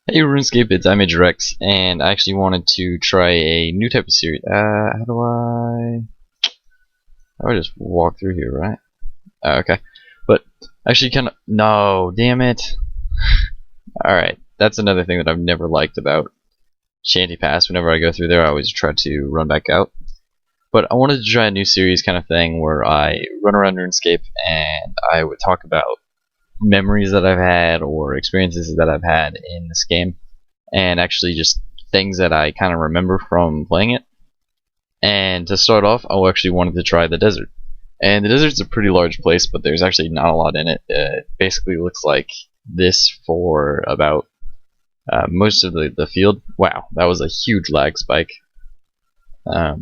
Hey Runescape, it's iMage Rex, and I actually wanted to try a new type of series. How do I just walk through here, right? Okay. But actually kind of, no, damn it. Alright, that's another thing that I've never liked about Shanty Pass. Whenever I go through there, I always try to run back out. But I wanted to try a new series kind of thing where I run around RuneScape and I would talk about memories that I've had or experiences that I've had in this game, and actually just things that I kind of remember from playing it. And to start off, I actually wanted to try the desert. And the desert's a pretty large place, but there's actually not a lot in it. It basically looks like this for about most of the field. Wow, that was a huge lag spike. Yeah,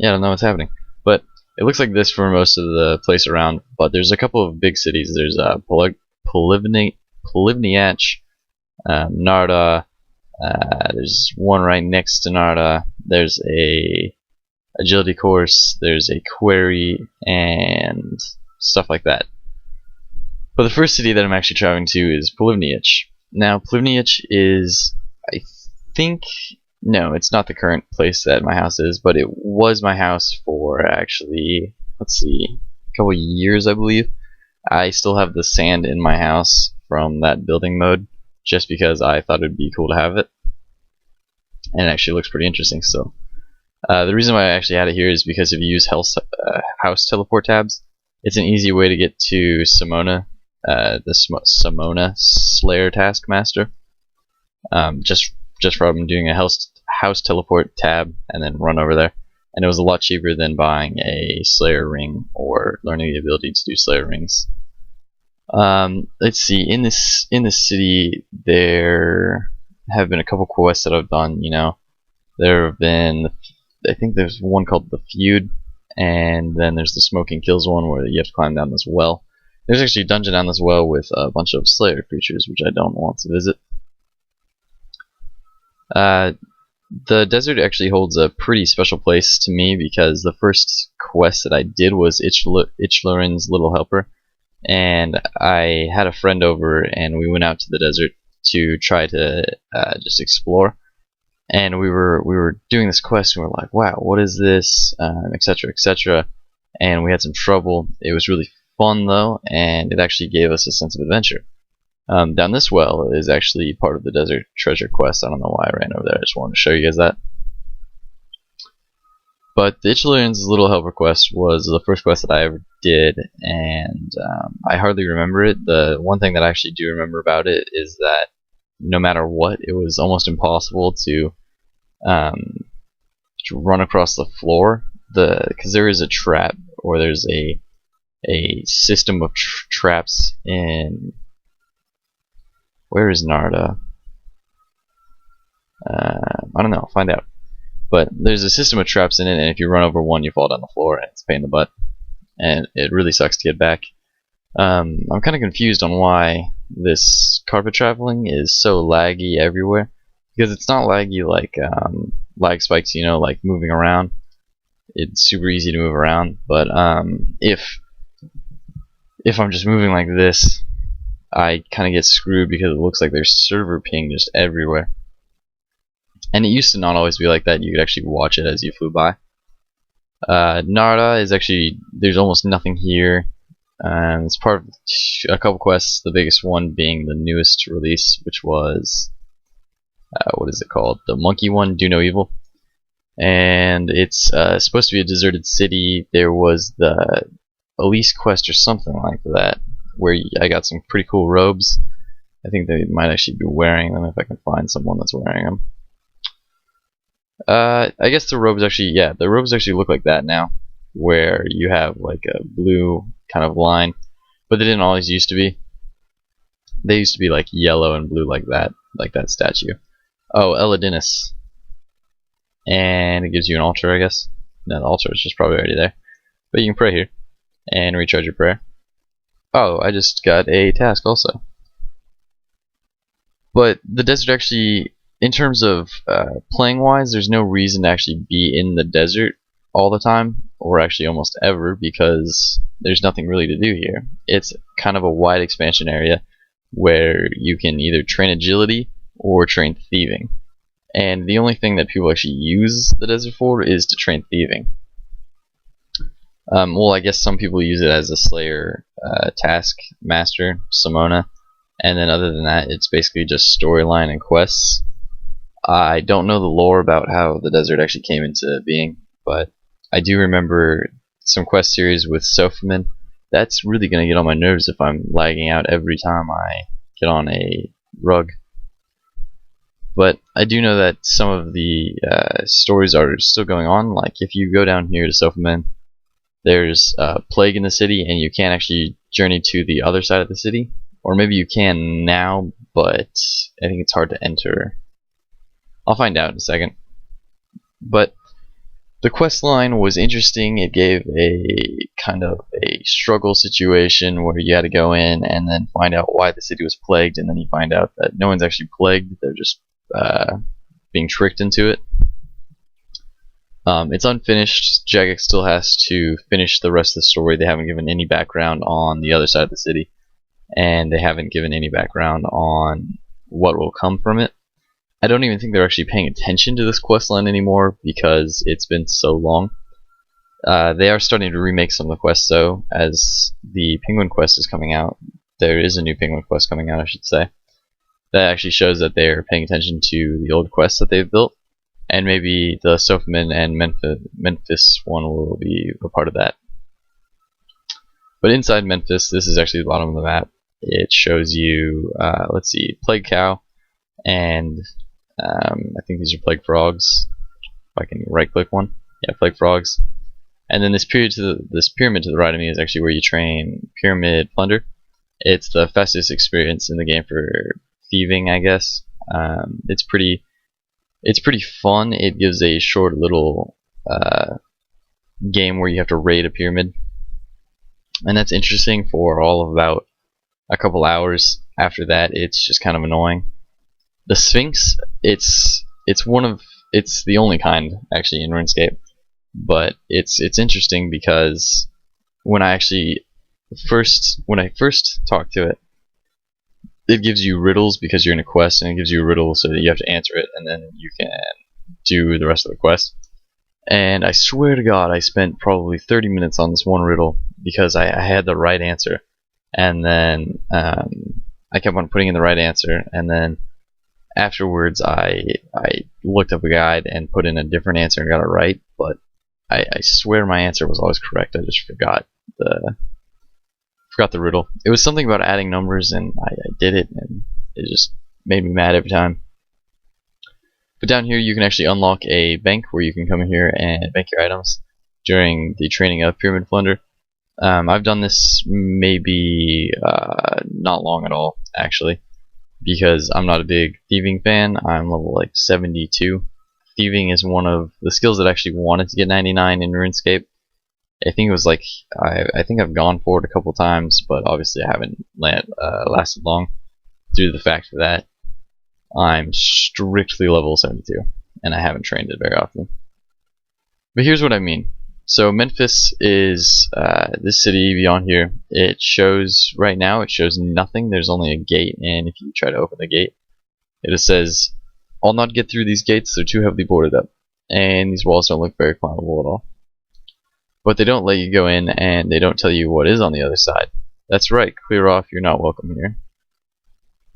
I don't know what's happening. But it looks like this for most of the place around, but there's a couple of big cities. There's Polivniach, Narda. There's one right next to Narda. There's a agility course. There's a quarry and stuff like that. But the first city that I'm actually traveling to is Polivniach. Now, Polivniach is, I think, no, it's not the current place that my house is, but it was my house for actually, let's see, a couple years, I believe. I still have the sand in my house from that building mode, just because I thought it'd be cool to have it. And it actually looks pretty interesting still. The reason why I actually had it here is because if you use house teleport tabs, it's an easy way to get to Simona, the Simona Slayer Taskmaster. Just from doing a house teleport tab and then run over there, and it was a lot cheaper than buying a Slayer ring or learning the ability to do Slayer rings. Let's see, in this city there have been a couple quests that I've done. There have been, I think there's one called the Feud, and then there's the Smoking Kills one where you have to climb down this well. There's actually a dungeon down this well with a bunch of Slayer creatures, which I don't want to visit. The desert actually holds a pretty special place to me because the first quest that I did was Ichlorin's Little Helper, and I had a friend over and we went out to the desert to try to just explore. And we were doing this quest and we were like, wow, what is this, etc, etc, and we had some trouble. It was really fun though, and it actually gave us a sense of adventure. Down this well is actually part of the desert treasure quest. I don't know why I ran over there. I just wanted to show you guys that. But the Ichlorin's Little Helper quest was the first quest that I ever did, and I hardly remember it. The one thing that I actually do remember about it is that no matter what, it was almost impossible to run across the floor, because there is a trap, or there's a system of traps in. Where is Narda? I don't know. I'll find out. But there's a system of traps in it, and if you run over one, you fall down the floor, and it's a pain in the butt. And it really sucks to get back. I'm kind of confused on why this carpet traveling is so laggy everywhere. Because it's not laggy like lag spikes, like moving around. It's super easy to move around. But if I'm just moving like this, I kind of get screwed because it looks like there's server ping just everywhere. And it used to not always be like that. You could actually watch it as you flew by. Narda is actually, there's almost nothing here. It's part of a couple quests, the biggest one being the newest release, which was, what is it called? The monkey one, Do No Evil. And it's supposed to be a deserted city. There was the Elise quest or something like that, where I got some pretty cool robes. I think they might actually be wearing them if I can find someone that's wearing them. I guess the robes actually, yeah, the robes actually look like that now, where you have like a blue kind of line, but they didn't always used to be. They used to be like yellow and blue like that statue. Oh, Eladinis. And it gives you an altar, I guess. No, the altar is just probably already there. But you can pray here and recharge your prayer. Oh, I just got a task also. But the desert actually, in terms of playing wise, there's no reason to actually be in the desert all the time, or actually almost ever, because there's nothing really to do here. It's kind of a wide expansion area. where you can either train agility or train thieving. And the only thing that people actually use the desert for is to train thieving. Well, I guess some people use it as a Slayer task master, Simona, and then other than that, it's basically just storyline and quests. I don't know the lore about how the desert actually came into being, but I do remember some quest series with Sophamin. That's really going to get on my nerves if I'm lagging out every time I get on a rug. But I do know that some of the stories are still going on. Like if you go down here to Sophamin, there's a plague in the city and you can't actually journey to the other side of the city. Or maybe you can now, but I think it's hard to enter. I'll find out in a second. But the quest line was interesting. It gave a kind of a struggle situation where you had to go in and then find out why the city was plagued, and then you find out that no one's actually plagued, they're just being tricked into it. It's unfinished. Jagex still has to finish the rest of the story. They haven't given any background on the other side of the city, and they haven't given any background on what will come from it. I don't even think they're actually paying attention to this questline anymore because it's been so long. They are starting to remake some of the quests though, as the Penguin quest is coming out. There is a new Penguin quest coming out, I should say. That actually shows that they're paying attention to the old quests that they've built, and maybe the Sophamin and Memphis one will be a part of that. But inside Memphis, this is actually the bottom of the map. It shows you, let's see, Plague Cow, and I think these are Plague Frogs. If I can right-click one, yeah, Plague Frogs. And then this pyramid to the right of me is actually where you train Pyramid Plunder. It's the fastest experience in the game for thieving, I guess. It's pretty fun. It gives a short little game where you have to raid a pyramid, and that's interesting for all of about a couple hours. After that, it's just kind of annoying. The Sphinx, it's the only kind actually in RuneScape, but it's interesting because when I first talked to it, it gives you riddles because you're in a quest, and it gives you a riddle so that you have to answer it, and then you can do the rest of the quest. And I swear to God, I spent probably 30 minutes on this one riddle because I had the right answer, and then I kept on putting in the right answer, and then afterwards I looked up a guide and put in a different answer and got it right, but I swear my answer was always correct. I just forgot the riddle. It was something about adding numbers, and I did it, and it just made me mad every time. But down here you can actually unlock a bank where you can come in here and bank your items during the training of Pyramid Plunder. I've done this maybe not long at all, actually, because I'm not a big thieving fan. I'm level like 72. Thieving is one of the skills that I actually wanted to get 99 in RuneScape. I think it was like I think I've gone for it a couple times, but obviously I haven't lasted long due to the fact that I'm strictly level 72 and I haven't trained it very often. But here's what I mean. So Memphis is this city beyond here. It shows right now. It shows nothing. There's only a gate, and if you try to open the gate, it just says, "I'll not get through these gates. They're too heavily boarded up, and these walls don't look very climbable at all." But they don't let you go in, and they don't tell you what is on the other side. That's right. Clear off. You're not welcome here.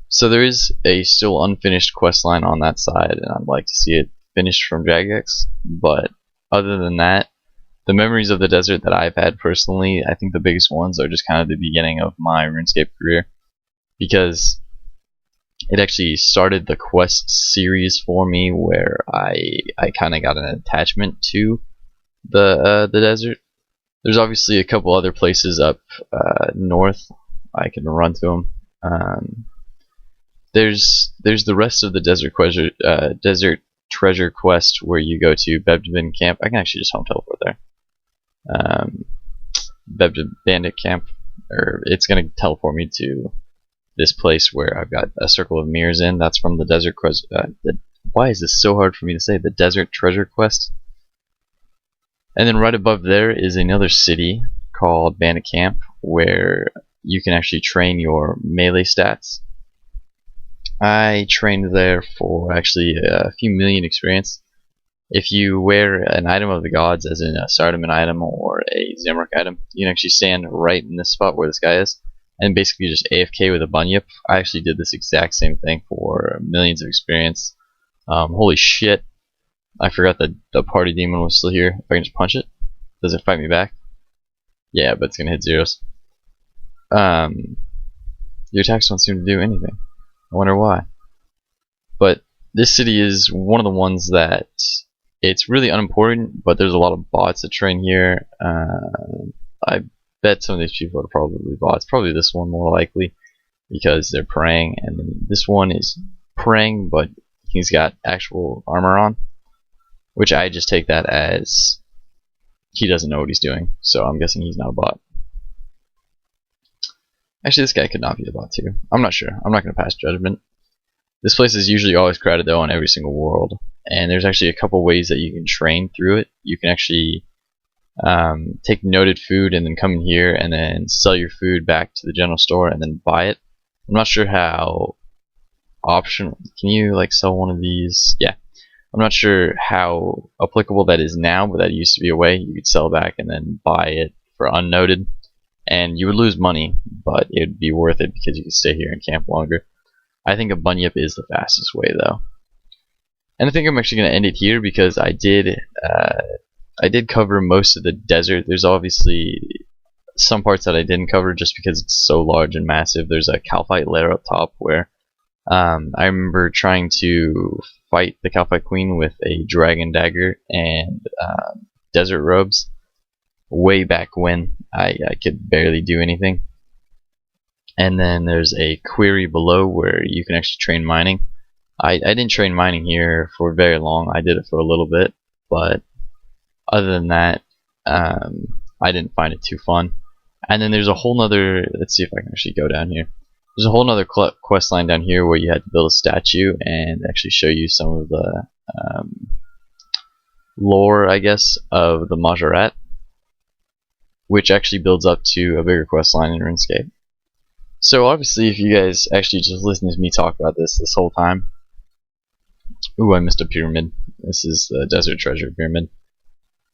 So there is a still unfinished quest line on that side, and I'd like to see it finished from Jagex. But other than that, the memories of the desert that I've had personally, I think the biggest ones are just kind of the beginning of my RuneScape career, because it actually started the quest series for me, where I kind of got an attachment to the desert. There's obviously a couple other places up north. I can run to them. There's the rest of the desert treasure quest where you go to Bebdebin camp. I can actually just home teleport there. Bebdeb bandit camp, or it's gonna teleport me to this place where I've got a circle of mirrors in. That's from the desert quest. Why is this so hard for me to say? The desert treasure quest. And then right above there is another city called Bandit Camp, where you can actually train your melee stats. I trained there for actually a few million experience. If you wear an item of the gods, as in a Sardaman item or a Zamrock item, you can actually stand right in this spot where this guy is, and basically just AFK with a bunyip. I actually did this exact same thing for millions of experience. Holy shit. I forgot that the party demon was still here. If I can just punch it, does it fight me back? Yeah, but it's gonna hit zeros. Your attacks don't seem to do anything. I wonder why. But this city is one of the ones that it's really unimportant, but there's a lot of bots that train here. I bet some of these people are probably bots. Probably this one more likely, because they're praying, and then this one is praying, but he's got actual armor on, which I just take that as he doesn't know what he's doing, so I'm guessing he's not a bot. Actually, this guy could not be a bot too. I'm not sure. I'm not going to pass judgment. This place is usually always crowded though on every single world, and there's actually a couple ways that you can train through it. You can actually take noted food and then come in here and then sell your food back to the general store and then buy it. I'm not sure how optional. Can you like sell one of these? Yeah. I'm not sure how applicable that is now, but that used to be a way you could sell back and then buy it for unnoted, and you would lose money, but it would be worth it because you could stay here and camp longer. I think a bunyip is the fastest way though, and I think I'm actually going to end it here because I did cover most of the desert. There's obviously some parts that I didn't cover just because it's so large and massive. There's a Calphite lair up top where I remember trying to fight the Calphite Queen with a dragon dagger and desert robes way back when I could barely do anything. And then there's a query below where you can actually train mining. I didn't train mining here for very long. I did it for a little bit, but other than that, I didn't find it too fun. And then there's a whole nother, let's see if I can actually go down here. There's a whole nother quest line down here where you had to build a statue and actually show you some of the lore, I guess, of the Majorat, which actually builds up to a bigger quest line in RuneScape. So obviously, if you guys actually just listen to me talk about this whole time, ooh, I missed a pyramid. This is the Desert Treasure Pyramid.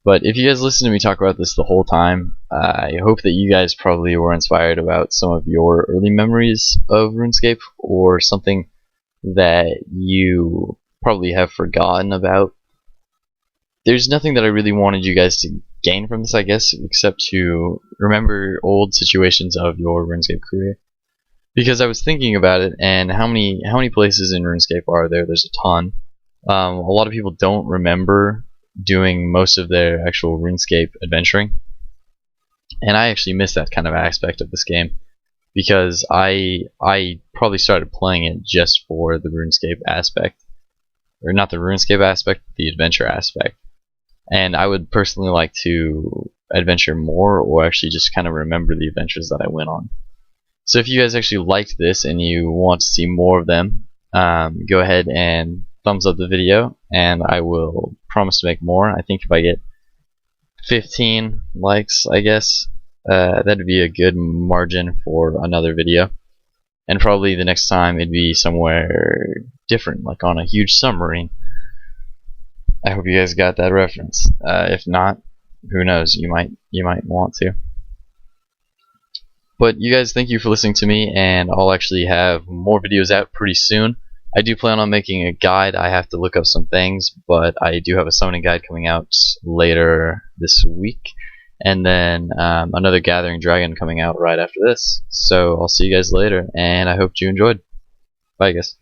But if you guys listen to me talk about this the whole time, I hope that you guys probably were inspired about some of your early memories of RuneScape, or something that you probably have forgotten about. There's nothing that I really wanted you guys to gain from this, I guess, except to remember old situations of your RuneScape career. Because I was thinking about it, and how many places in RuneScape are there? There's a ton. A lot of people don't remember doing most of their actual RuneScape adventuring, and I actually miss that kind of aspect of this game, because I probably started playing it just for the RuneScape aspect, or not the RuneScape aspect, the adventure aspect. And I would personally like to adventure more, or actually just kind of remember the adventures that I went on. So if you guys actually liked this and you want to see more of them, go ahead and thumbs up the video, and I will promise to make more. I think if I get 15 likes, I guess, that'd be a good margin for another video. And probably the next time it'd be somewhere different, like on a huge submarine. I hope you guys got that reference. If not, who knows? You might want to. But you guys, thank you for listening to me, and I'll actually have more videos out pretty soon. I do plan on making a guide. I have to look up some things, but I do have a summoning guide coming out later this week, and then another Gathering Dragon coming out right after this. So I'll see you guys later, and I hope you enjoyed. Bye, guys.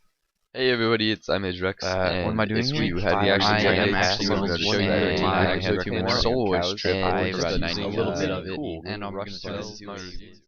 Hey everybody, it's iMage Rex. What am I doing this here? week had the action I dragon. am Actually, actually we're going to show one you and how I to have do a a solo trip. trip. And I'm we're using using a little bit of it, and and I'm rush going to to show you.